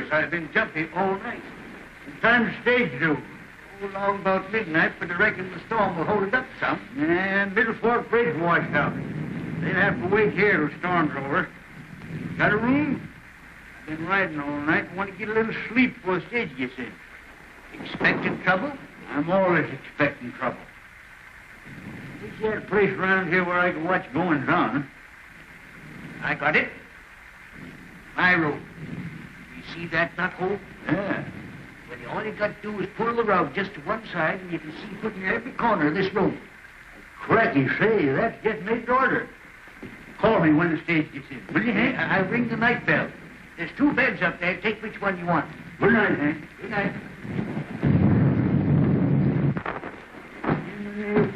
course, I've been jumpy all night. What time's stage due? Oh, long about midnight, but I reckon the storm will hold it up some. And Middle Fork Bridge washed out. They'll have to wait here till the storm's over. Got a room? I've been riding all night and want to get a little sleep before the stage gets in. Expecting trouble? I'm always expecting trouble. Is there a place around here where I can watch goings on? I got it. My room. You see that knot hole? Yeah. Well, all you got to do is pull the rug just to one side, and you can see put in every corner of this room. Cracky, say, that's just made to order. Call me when the stage gets in. Will you, Hank? I ring the night bell. There's 2 beds up there. Take which one you want. Good night, Hank. Good night.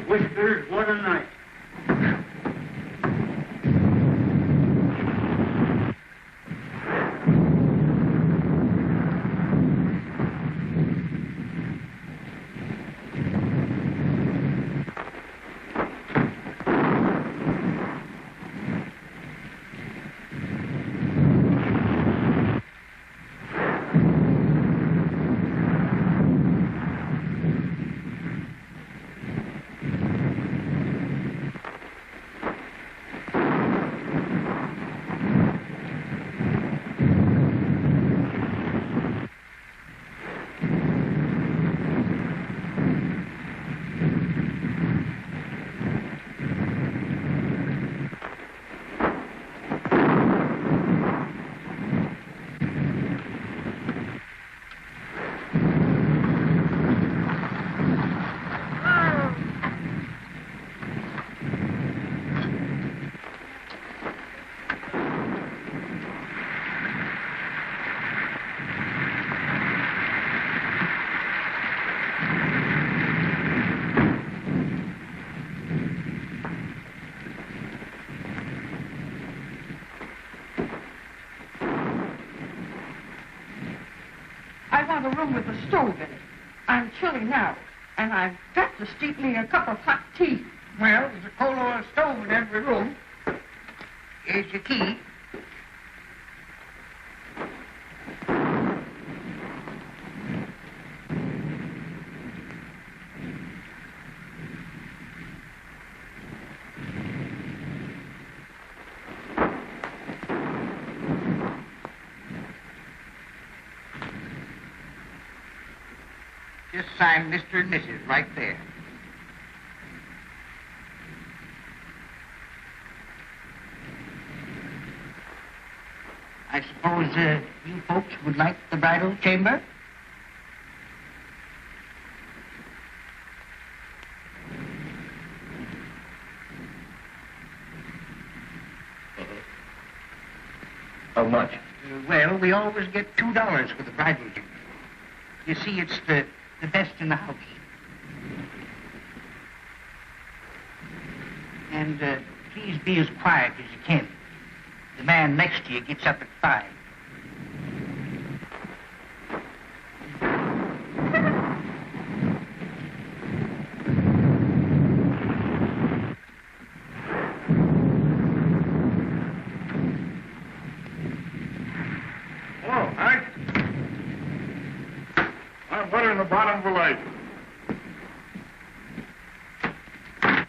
Whiskers, what a night. A room with a stove in it. I'm chilly now, and I've got to steep me a cup of hot tea. Well, there's a coal oil stove in every room. Here's your key. Just sign Mr. and Mrs. right there. I suppose you folks would like the bridal chamber? How much? Well, we always get $2 for the bridal chamber. You see, it's the best in the house. And please be as quiet as you can. The man next to you gets up at 5. Bottom of the light.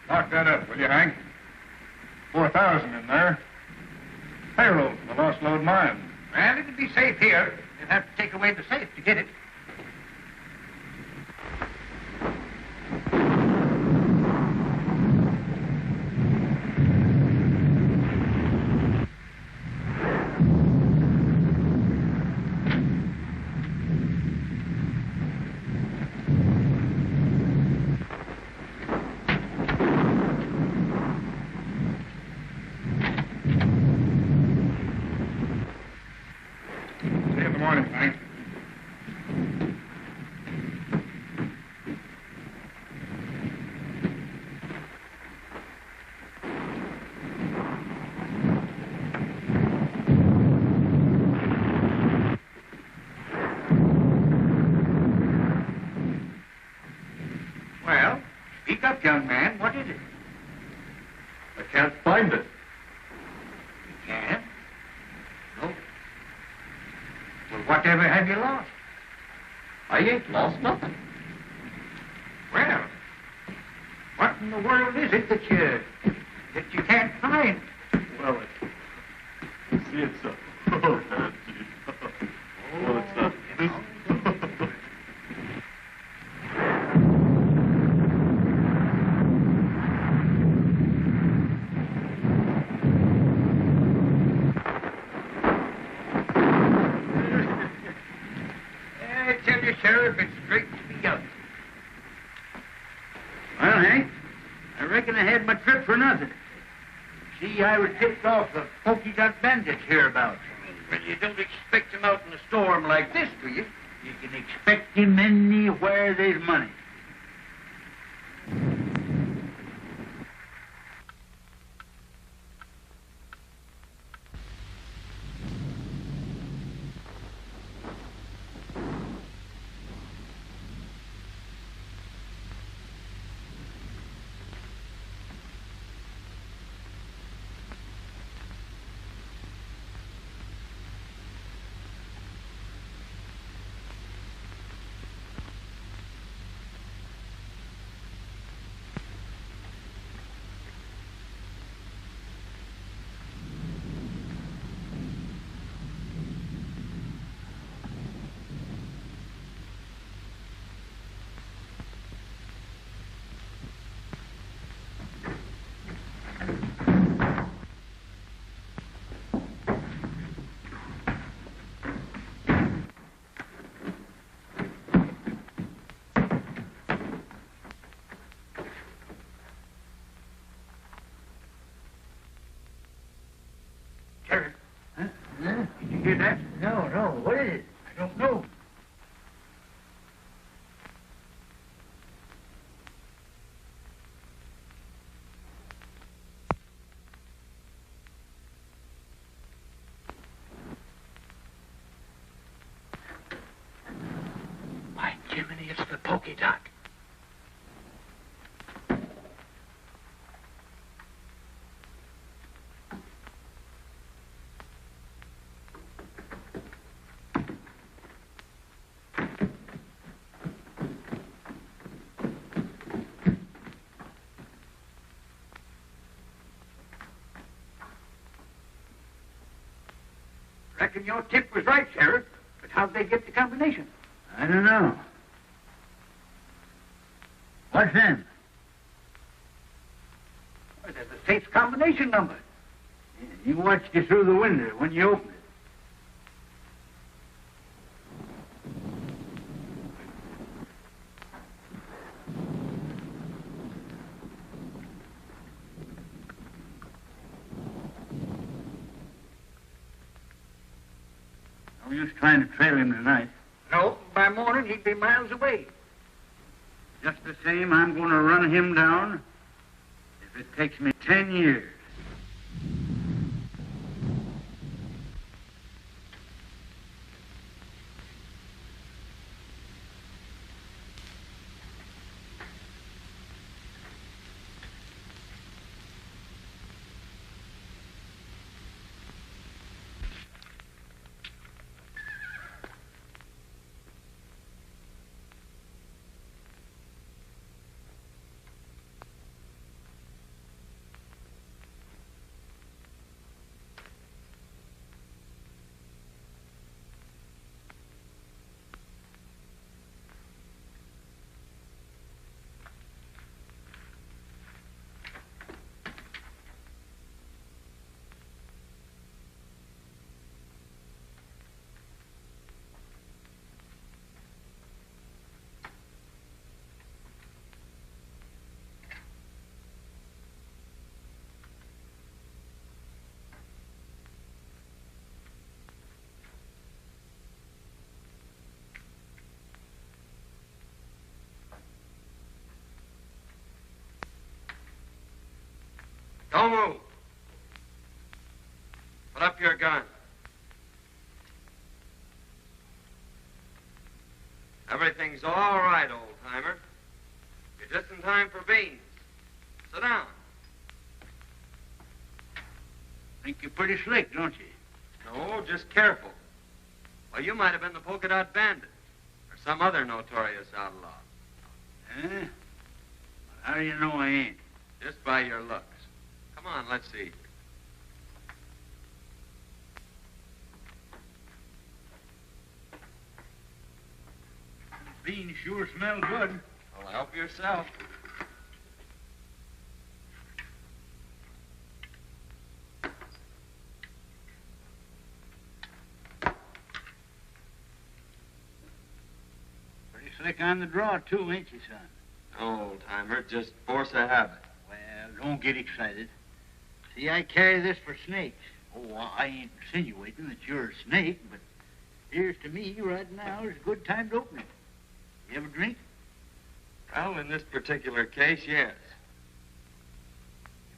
Lock that up, will you, Hank? 4,000 in there. Payroll for the Lost Load mine. Well, it'll be safe here. You'll have to take away the safe to get it. Speak up, young man. What is it? I can't find it. You can't? No. Well, Whatever have you lost? I ain't lost nothing. Well, what in the world is it that you can't find? Well, it's oh, Nancy. Well, it's this. I tell you, Sheriff, it's straight to be up. Well, Hank, I reckon I had my trip for nothing. See, I was tipped off the pokey dot bandits hereabouts. Well, you don't expect him out in a storm like this, do you? You can expect him anywhere there's money. Sheriff, huh? Did you hear that? No. What is it? I don't know. By Jiminy, it's the pokey dot. Reckon your tip was right, Sheriff. But how'd they get the combination? I don't know. What's them? Well, that's the safe's combination number. You watched it through the window when you opened it. No use trying to trail him tonight. No, by morning he'd be miles away. Just the same, I'm going to run him down if it takes me 10 years. Don't move. Put up your gun. Everything's all right, old-timer. You're just in time for beans. Sit down. Think you're pretty slick, don't you? No, just careful. Well, you might have been the polka dot bandit or some other notorious outlaw. Eh? How do you know I ain't? Just by your looks. Come on, let's see. Beans sure smell good. Well, help yourself. Pretty slick on the draw, too, ain't you, son? No, old-timer, just force of habit. Well, don't get excited. See, I carry this for snakes. Oh, I ain't insinuating that you're a snake, but here's to me right now is a good time to open it. You have a drink? Well, in this particular case, yes.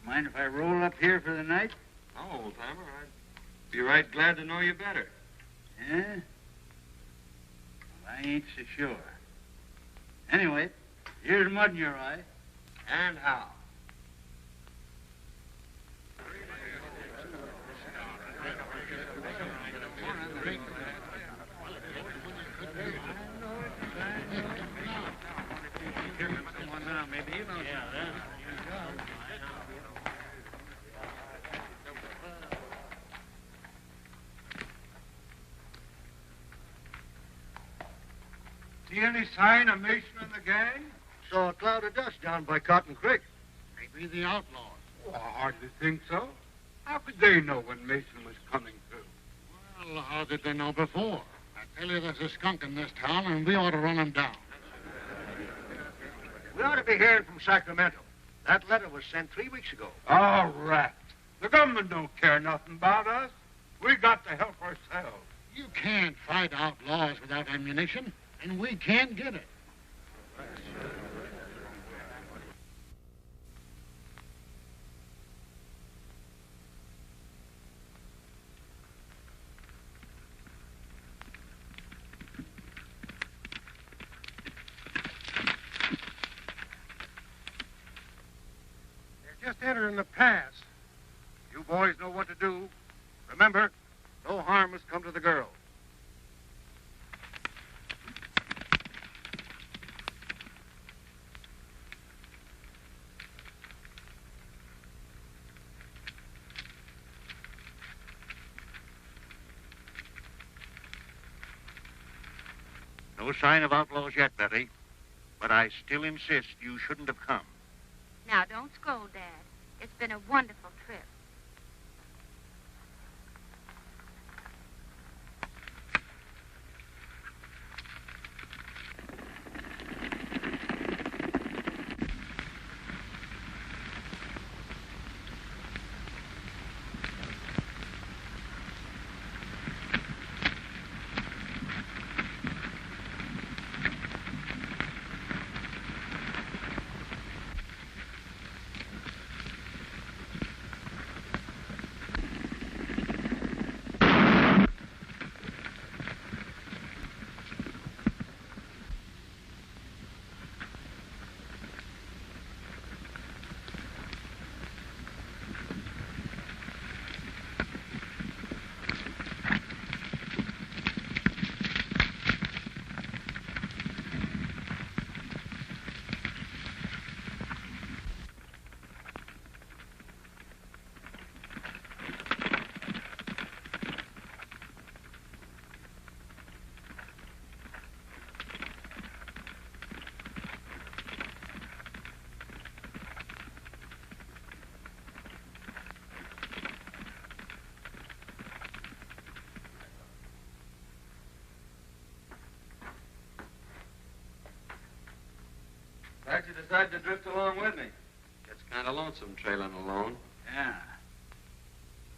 You mind if I roll up here for the night? No, old-timer, I'd be right glad to know you better. Yeah? Well, I ain't so sure. Anyway, here's mud in your eye. And how? See any sign of Mason and the gang? Saw a cloud of dust down by Cotton Creek. Maybe the outlaws. Oh, I hardly think so. How could they know when Mason was coming through? Well, how did they know before? I tell you, there's a skunk in this town, and we ought to run him down. We ought to be hearing from Sacramento. That letter was sent 3 weeks ago. All right. The government don't care nothing about us. We got to help ourselves. You can't fight outlaws without ammunition, and we can't get it. Just entering the pass. You boys know what to do. Remember, no harm has come to the girl. No sign of outlaws yet, Betty. But I still insist you shouldn't have come. Now, don't scold, Dad. It's been a wonderful trip. Glad you decided to drift along with me. Gets kind of lonesome trailing alone. Yeah.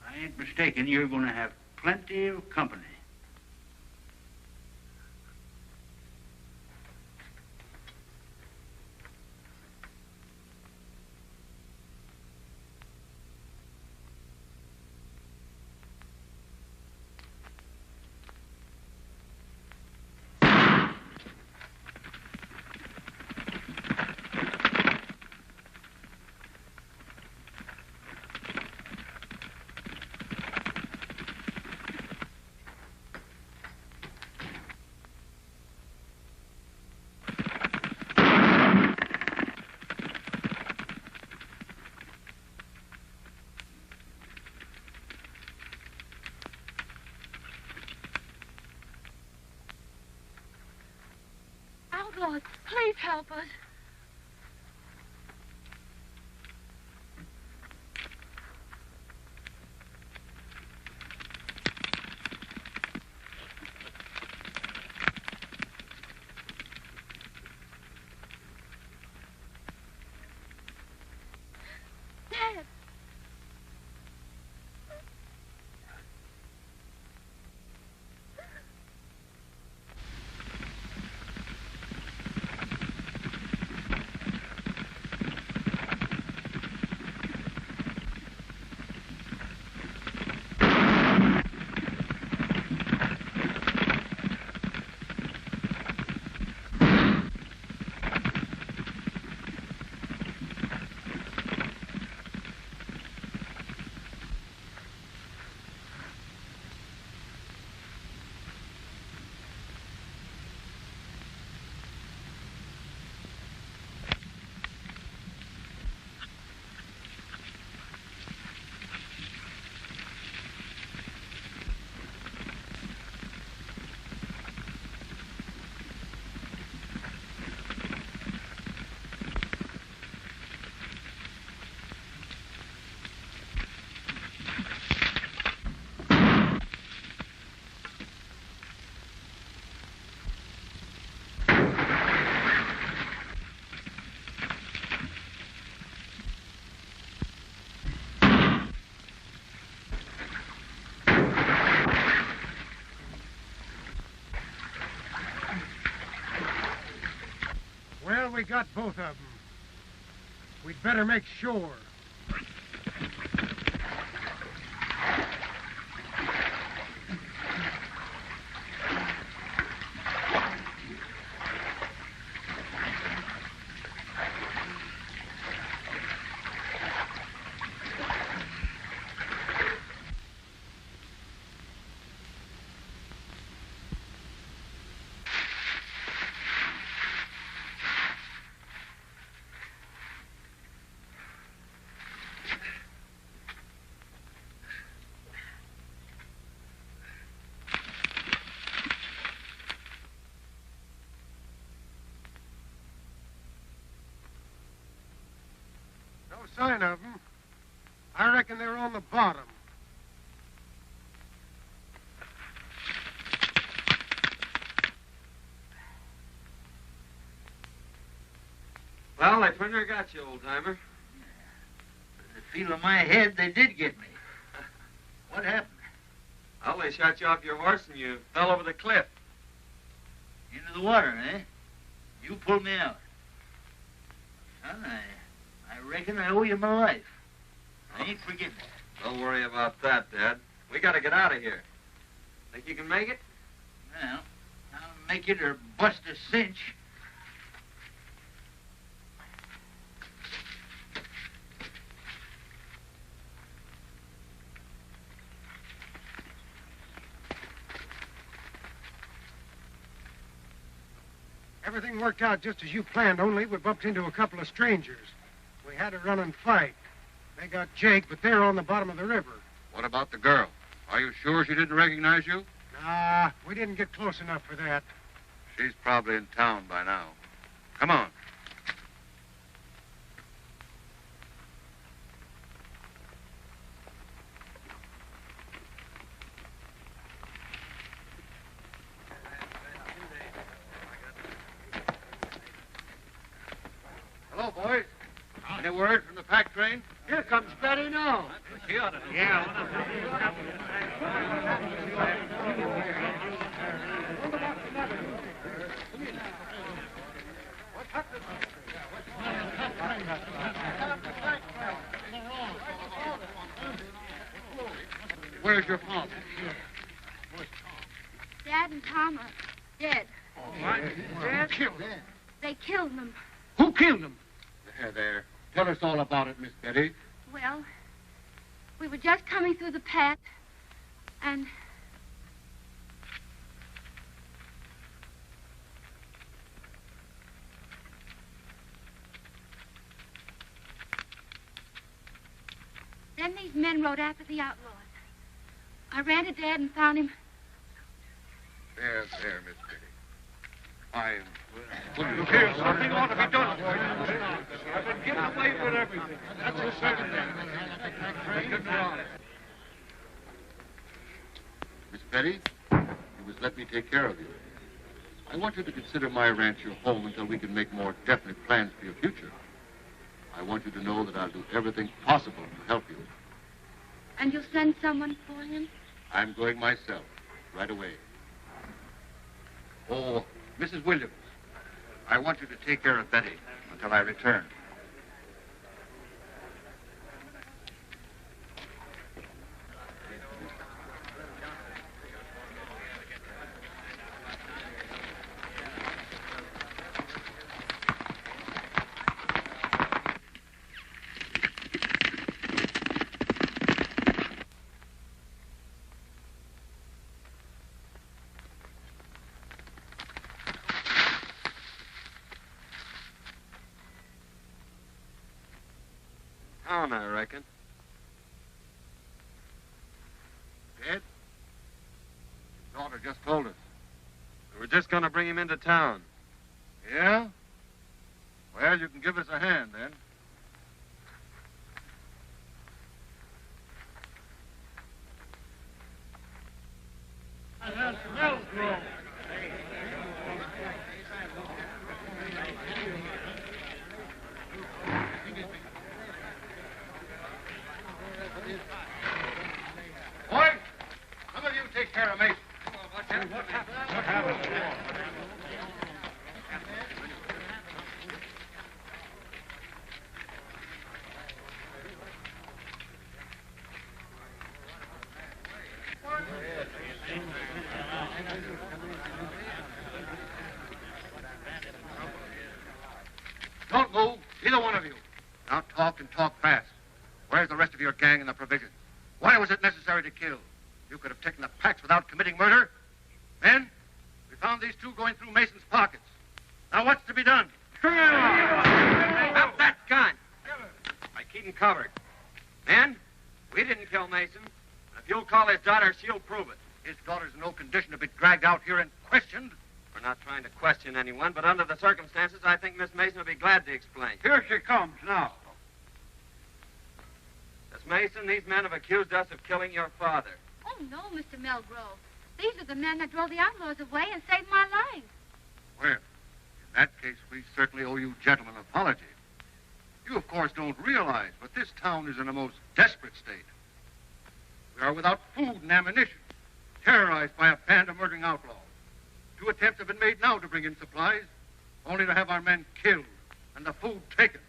I ain't mistaken. You're going to have plenty of company. outlaws. Please help us. Dad. Well, we got both of them. We'd better make sure. No sign of them. I reckon they're on the bottom. Well, they pretty near got you, old-timer. The feel of my head, they did get me. What happened? Well, they shot you off your horse and you fell over the cliff. Into the water, eh? You pulled me out. Son, I reckon I owe you my life. I ain't forgetting that. Don't worry about that, Dad. We gotta get out of here. Think you can make it? Well, I'll make it or bust a cinch. Everything worked out just as you planned, only we bumped into a couple of strangers. We had a run and fight. They got Jake, but they're on the bottom of the river. What about the girl? Are you sure she didn't recognize you? Nah, we didn't get close enough for that. She's probably in town by now. Come on. Hello, boys. Any word from the pack train? Here comes Betty now. Where's your father? Dad and Tom are dead. Dad killed him. They killed them. Who killed him? There. Tell us all about it, Miss Betty. Well, we were just coming through the path, and then these men rode after the outlaws. I ran to Dad and found him. There, Miss Betty. Look here, something ought to be done. I've been getting away with everything. That's the second thing. Miss Betty, you must let me take care of you. I want you to consider my ranch your home until we can make more definite plans for your future. I want you to know that I'll do everything possible to help you. And you'll send someone for him? I'm going myself, right away. Oh, Mrs. Williams, I want you to take care of Betty until I return. Town, I reckon. Dead? His daughter just told us. We were just going to bring him into town. Yeah? Well, you can give us a hand, then. Boy, some of you take care of Mason. What happened? Don't move, either one of you. Now talk and talk fast. Where's the rest of your gang and the provisions? Why was it necessary to kill? You could have taken the packs without committing murder. Men, we found these two going through Mason's pockets. Now what's to be done? Up that gun! I keep him covered. Men, we didn't kill Mason. If you'll call his daughter, she'll prove it. His daughter's in no condition to be dragged out here and questioned. We're not trying to question anyone, but under the circumstances, I think Miss Mason will be glad to explain. Here she comes now. Miss Mason, these men have accused us of killing your father. Oh, no, Mr. Melgrove. These are the men that drove the outlaws away and saved my life. Well, in that case, we certainly owe you gentlemen an apology. You, of course, don't realize, but this town is in a most desperate state. We are without food and ammunition, terrorized by a band of murdering outlaws. 2 attempts have been made now to bring in supplies, only to have our men killed and the food taken.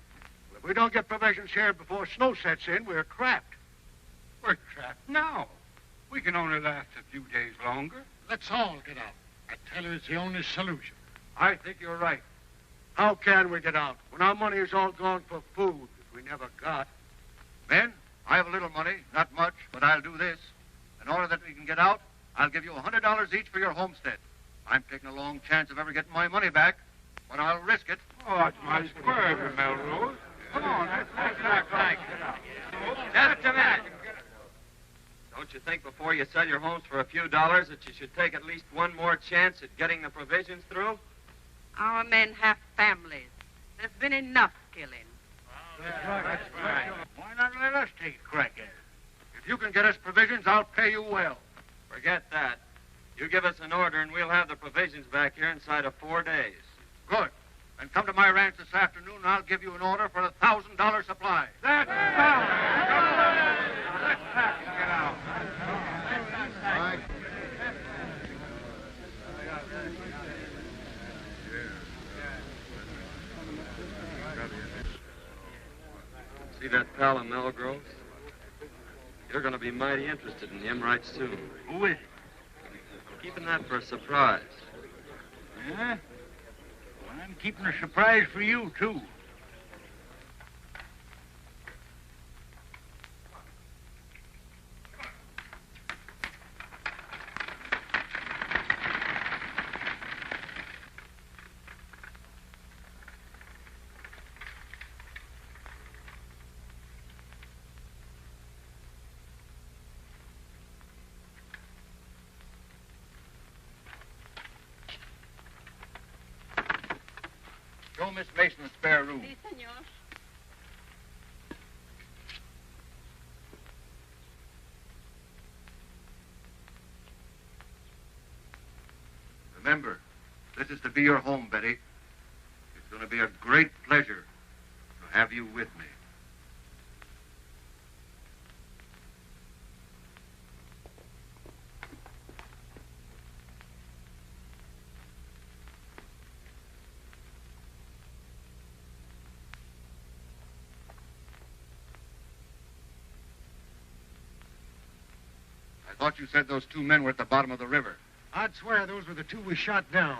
If we don't get provisions here before snow sets in, we're trapped. We're trapped now. We can only last a few days longer. Let's all get out. I tell you, it's the only solution. I think you're right. How can we get out when our money is all gone for food that we never got? Men, I have a little money, not much, but I'll do this. In order that we can get out, I'll give you $100 each for your homestead. I'm taking a long chance of ever getting my money back, but I'll risk it. Oh, that's my square, Melrose. Come on, let's act like it. Just a minute. Don't you think before you sell your homes for a few dollars that you should take at least one more chance at getting the provisions through? Our men have families. There's been enough killing. That's right. Why not let us take a crack at it? If you can get us provisions, I'll pay you well. Forget that. You give us an order and we'll have the provisions back here inside of 4 days. Good. Then come to my ranch this afternoon and I'll give you an order for a $1,000 supply. That's fine. Let's pack and get out. See that pal in Melgrove's? You're going to be mighty interested in him right soon. Who is it? Keeping that for a surprise. Yeah? Well, I'm keeping a surprise for you, too. Miss Mason's spare room. Si, senor. Remember, this is to be your home, Betty. It's going to be a great pleasure to have you with me. I thought you said those two men were at the bottom of the river. I'd swear those were the two we shot down.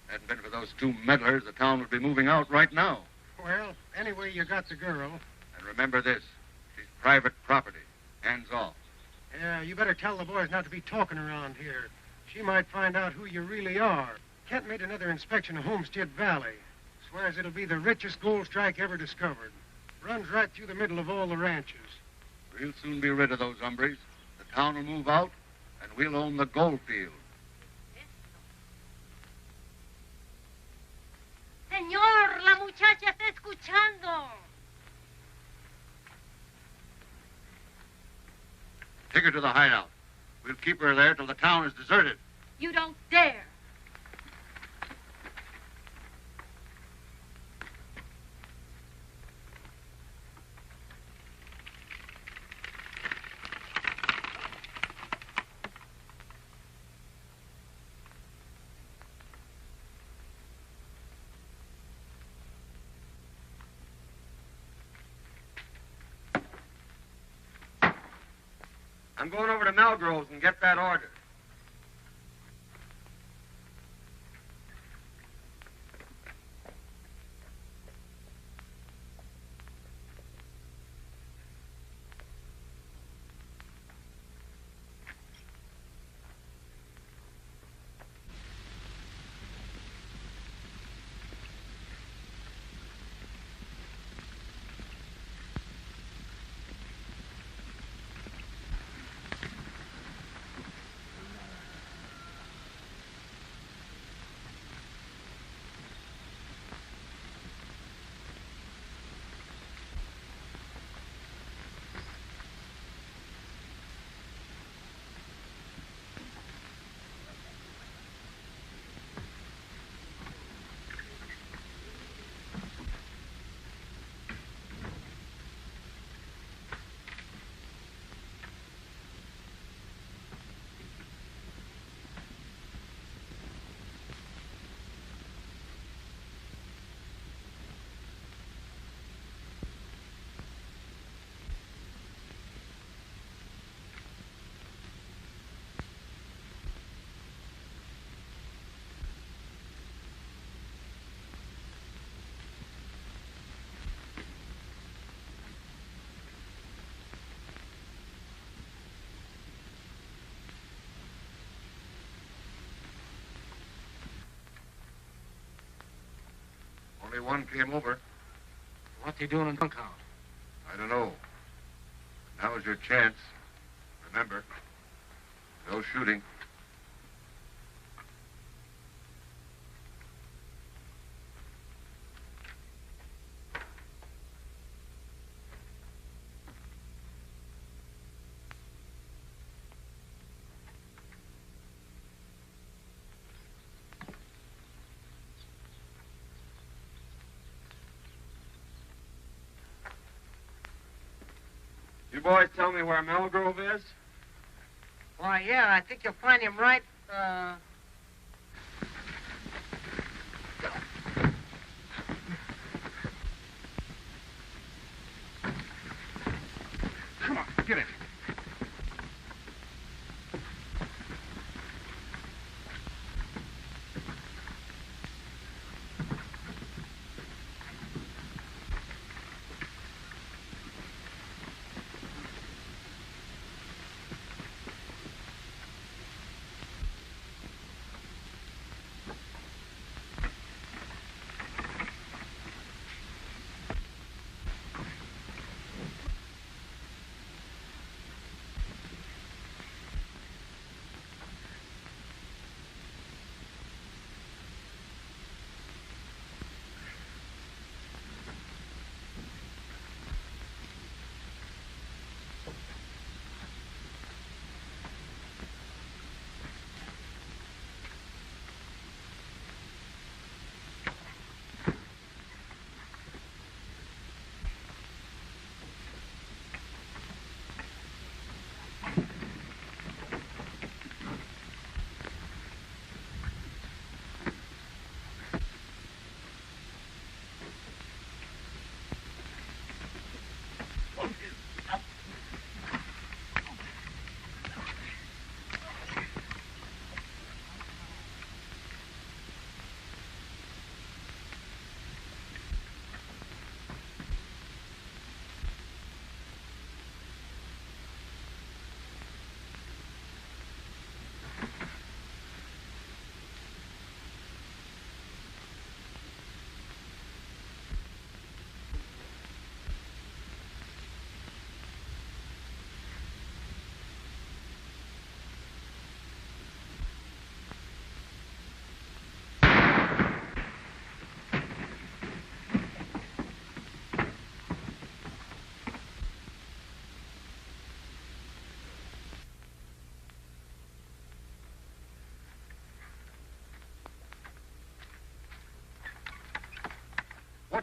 Hadn't been for those two meddlers, the town would be moving out right now. Well, anyway, you got the girl. And remember this, she's private property. Hands off. Yeah, you better tell the boys not to be talking around here. She might find out who you really are. Kent made another inspection of Homestead Valley. Swears it'll be the richest gold strike ever discovered. Runs right through the middle of all the ranches. We'll soon be rid of those hombres. The town will move out, and we'll own the gold field. Señor, la muchacha está escuchando. Take her to the hideout. We'll keep her there till the town is deserted. You don't dare. I'm going over to Melgrove's and get that order. Only one came over. What's he doing in Bunkhouse? I don't know. Now's your chance. Remember, no shooting. You boys tell me where Melgrove is? Why, yeah, I think you'll find him right, Come on, get it.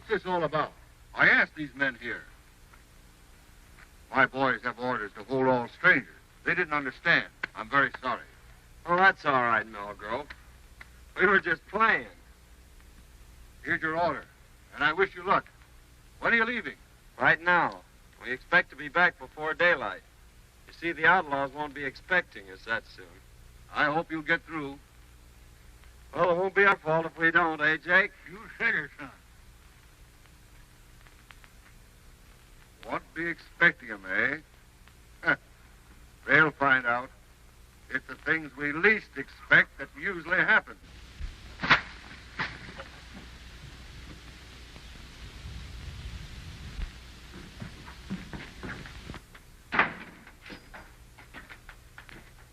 What's this all about? I asked these men here. My boys have orders to hold all strangers. They didn't understand. I'm very sorry. Oh, that's all right, Melgrove. We were just playing. Here's your order, and I wish you luck. When are you leaving? Right now. We expect to be back before daylight. You see, the outlaws won't be expecting us that soon. I hope you'll get through. Well, it won't be our fault if we don't, eh, Jake? You said it, son. Won't be expecting 'em, eh? They'll find out. It's the things we least expect that usually happen.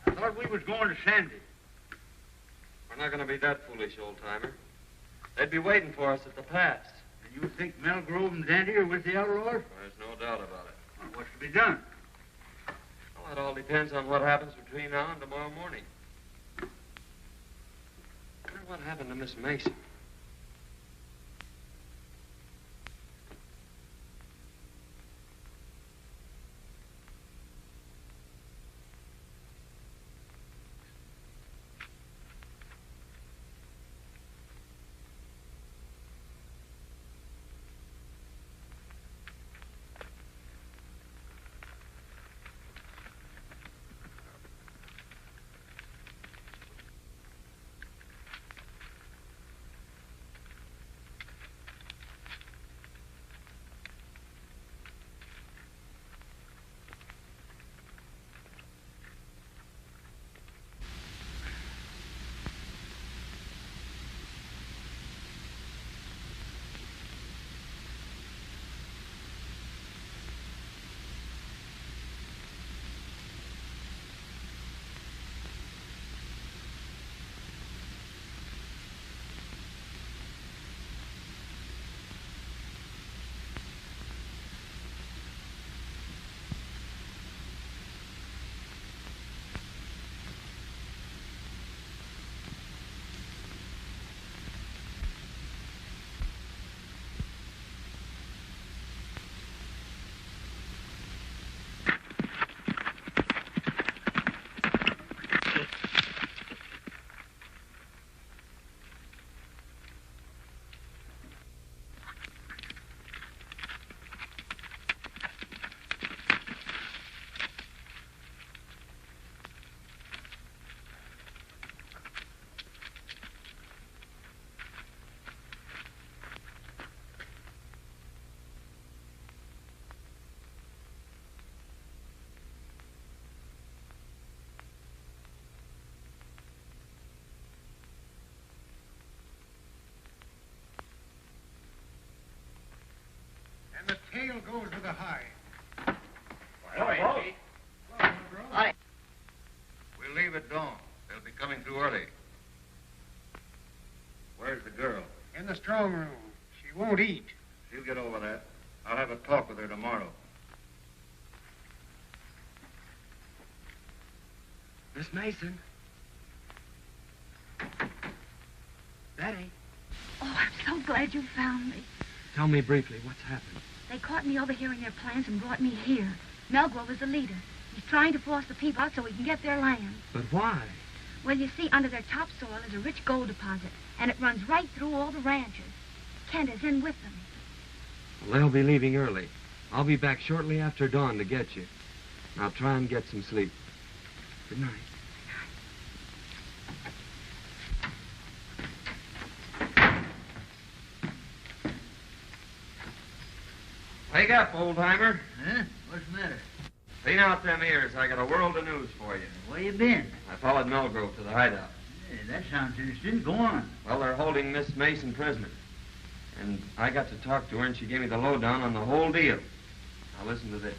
I thought we was going to Sandy. We're not going to be that foolish, old-timer. They'd be waiting for us at the pass. And you think Melgrove and Sandy are with the outlaws? There's no doubt about it. Well, what's to be done? Well, it all depends on what happens between now and tomorrow morning. I wonder what happened to Miss Mason. And the tail goes with the hide. We'll leave at dawn. They'll be coming through early. Where's the girl? In the strong room. She won't eat. She'll get over that. I'll have a talk with her tomorrow. Miss Mason. Betty. Oh, I'm so glad you found me. Tell me briefly what's happened. They caught me overhearing their plans and brought me here. Melgrove is the leader. He's trying to force the people out so he can get their land. But why? Well, you see, under their topsoil is a rich gold deposit, and it runs right through all the ranches. Kent is in with them. Well, they'll be leaving early. I'll be back shortly after dawn to get you. Now try and get some sleep. Good night. Wake up, old-timer. Huh? What's the matter? Clean out them ears. I got a world of news for you. Where you been? I followed Melgrove to the hideout. Hey, that sounds interesting. Go on. Well, they're holding Miss Mason prisoner. And I got to talk to her, and she gave me the lowdown on the whole deal. Now listen to this.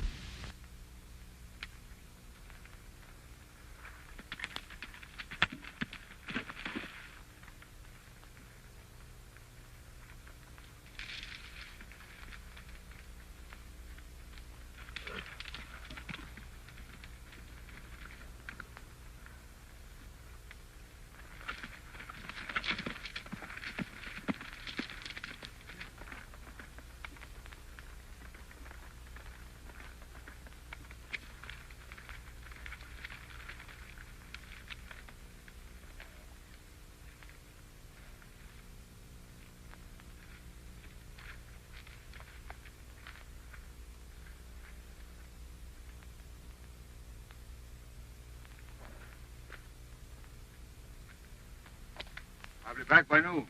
back by noon.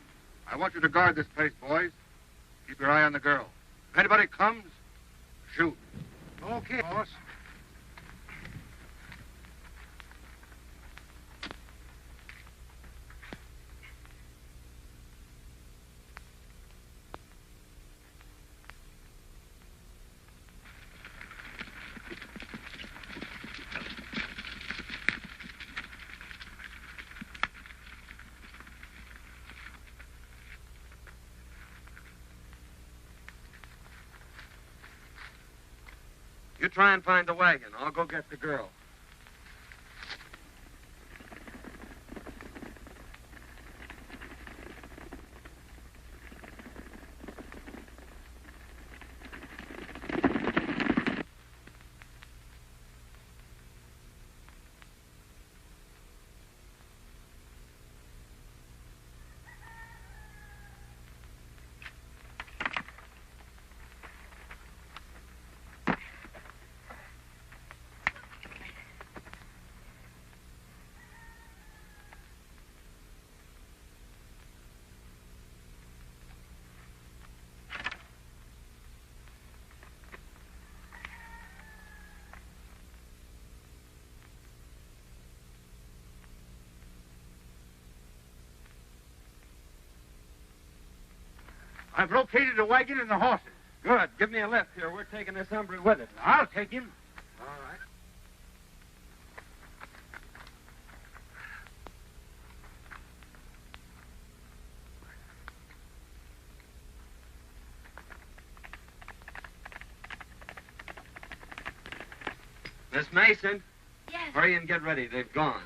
I want you to guard this place, boys. Keep your eye on the girl. If anybody comes, shoot. Okay, boss. You try and find the wagon. I'll go get the girl. I've located the wagon and the horses. Good. Give me a lift here. We're taking this hombre with us. I'll take him. All right. Miss Mason, Yes. hurry and get ready. They've gone.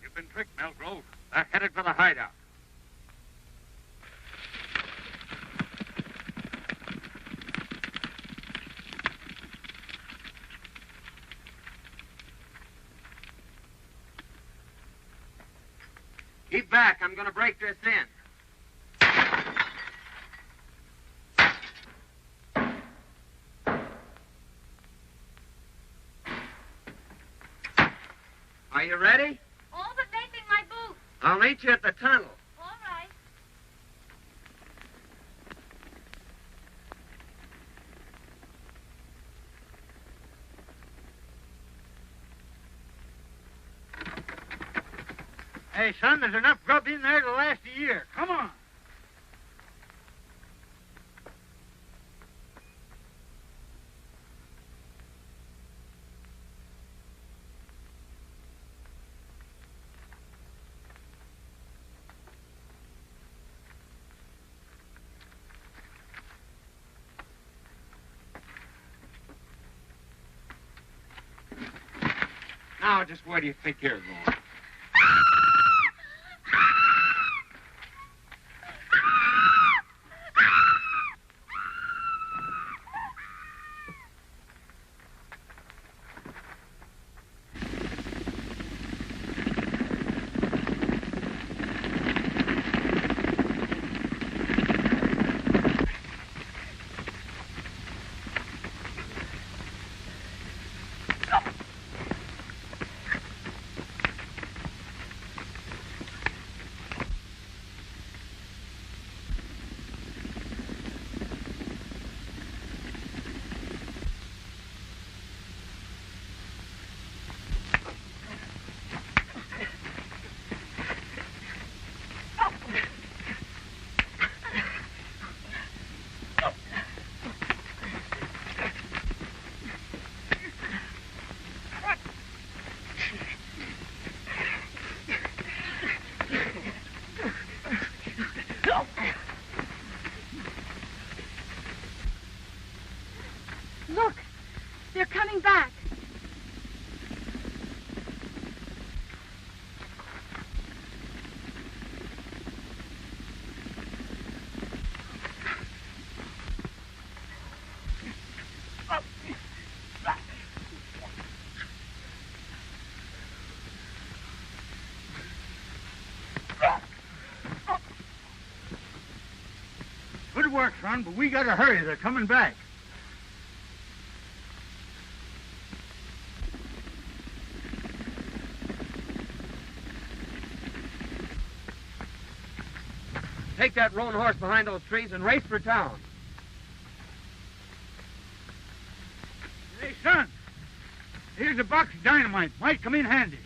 You've been tricked, Melgrove. They're headed for the hideout. Keep back. I'm going to break this in. Are you ready? All but making my boots. I'll meet you at the tunnel. All right. Hey, son, there's enough grub in there to last a year. Come on. Now, just where do you think you're going? son, but we gotta hurry. They're coming back. Take that roan horse behind those trees and race for town. Hey, son, here's a box of dynamite. Might come in handy.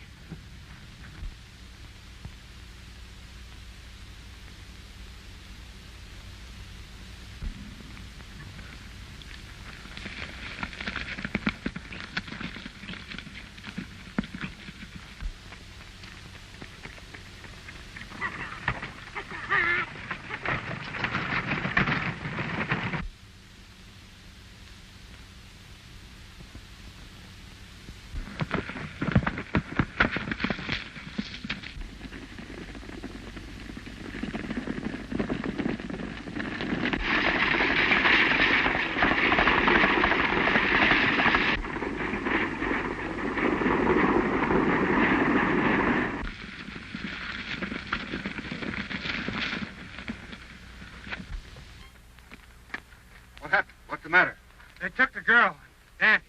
What happened? What's the matter? They took the girl, Danny.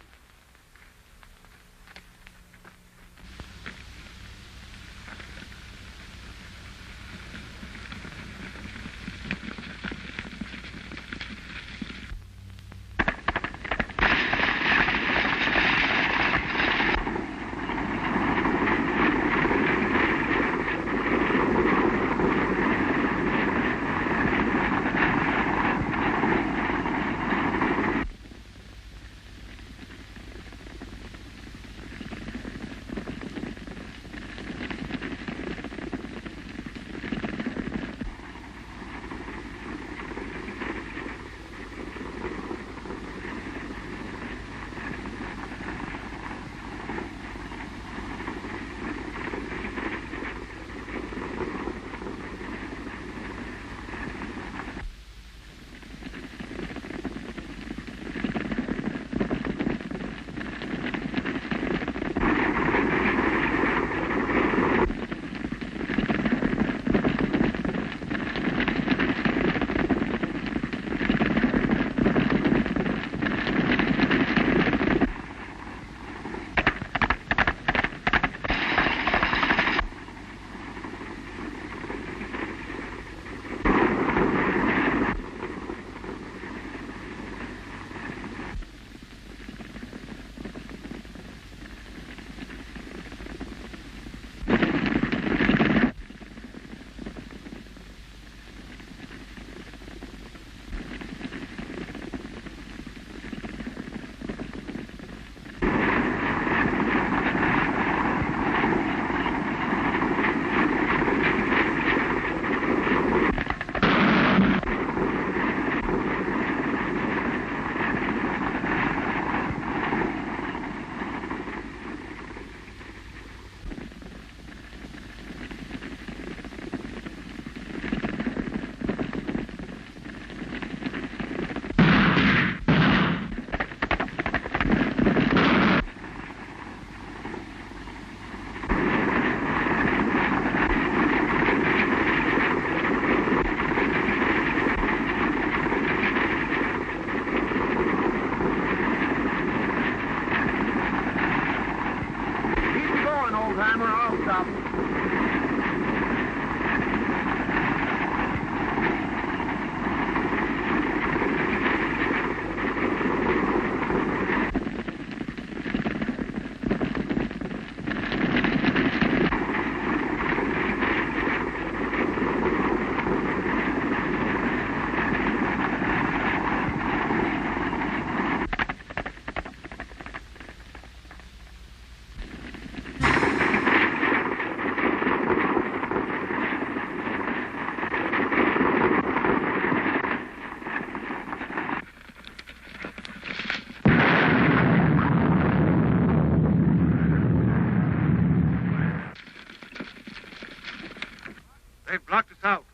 They've blocked us out.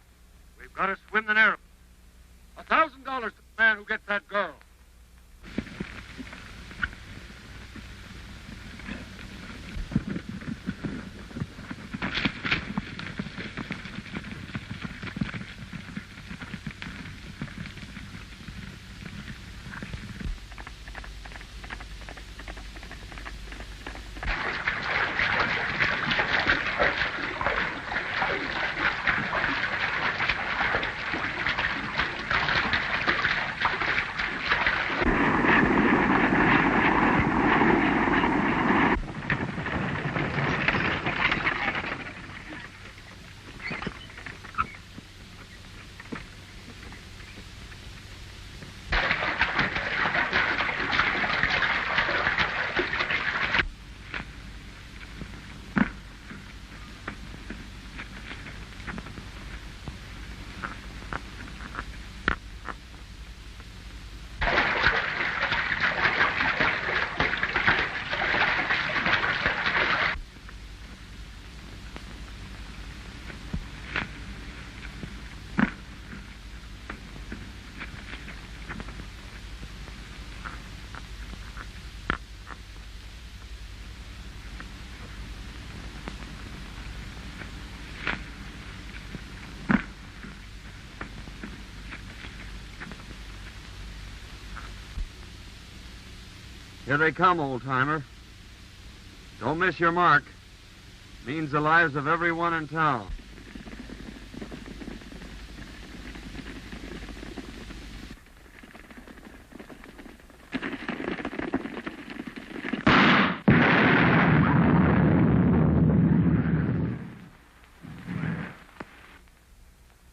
We've got to swim the narrow. $1,000 to the man who gets that girl. Here they come, old-timer. Don't miss your mark. Means the lives of everyone in town.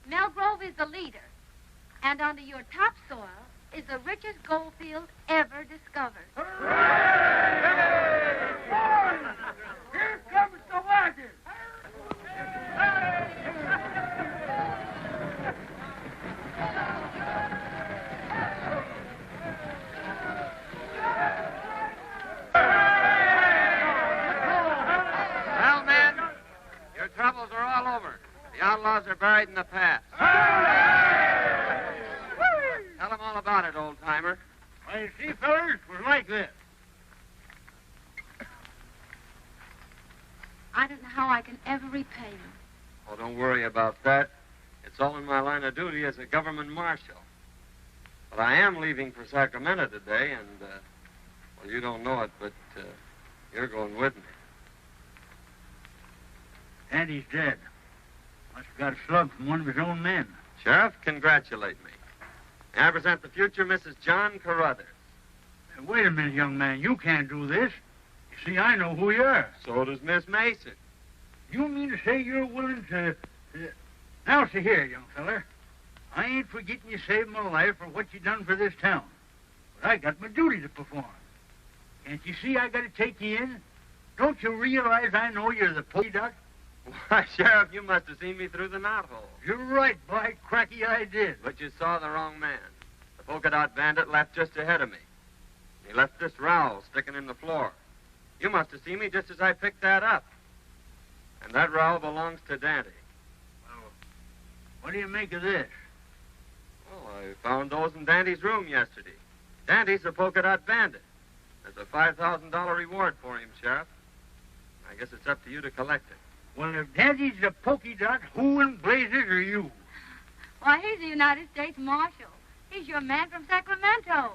Melgrove is the leader, and under your topsoil is the richest gold field ever discovered. Here comes the wagon. Well, men, your troubles are all over. The outlaws are buried in the past. Tell them all about it, old-timer. Well, you see, fellas, it was like this. I don't know how I can ever repay you. Oh, don't worry about that. It's all in my line of duty as a government marshal. But I am leaving for Sacramento today, and, well, you don't know it, but you're going with me. Andy's dead. Must have got a slug from one of his own men. Sheriff, congratulate me. May I present the future Mrs. John Carruthers. Wait a minute, young man. You can't do this. You see, I know who you are. So does Miss Mason. You mean to say you're willing to... Now, see here, young feller. I ain't forgetting you saved my life for what you done for this town. But I got my duty to perform. Can't you see I got to take you in? Don't you realize I know you're the polka dot? Why, Sheriff, you must have seen me through the knothole. You're right, by cracky, I did. But you saw the wrong man. The polka dot bandit left just ahead of me. He left this rowel sticking in the floor. You must have seen me just as I picked that up. And that rowel belongs to Dante. Well, what do you make of this? Well, I found those in Dante's room yesterday. Dante's the polka dot bandit. There's a $5,000 reward for him, Sheriff. I guess it's up to you to collect it. Well, if Daddy's the pokey dot, who in blazes are you? Why, he's the United States Marshal. He's your man from Sacramento.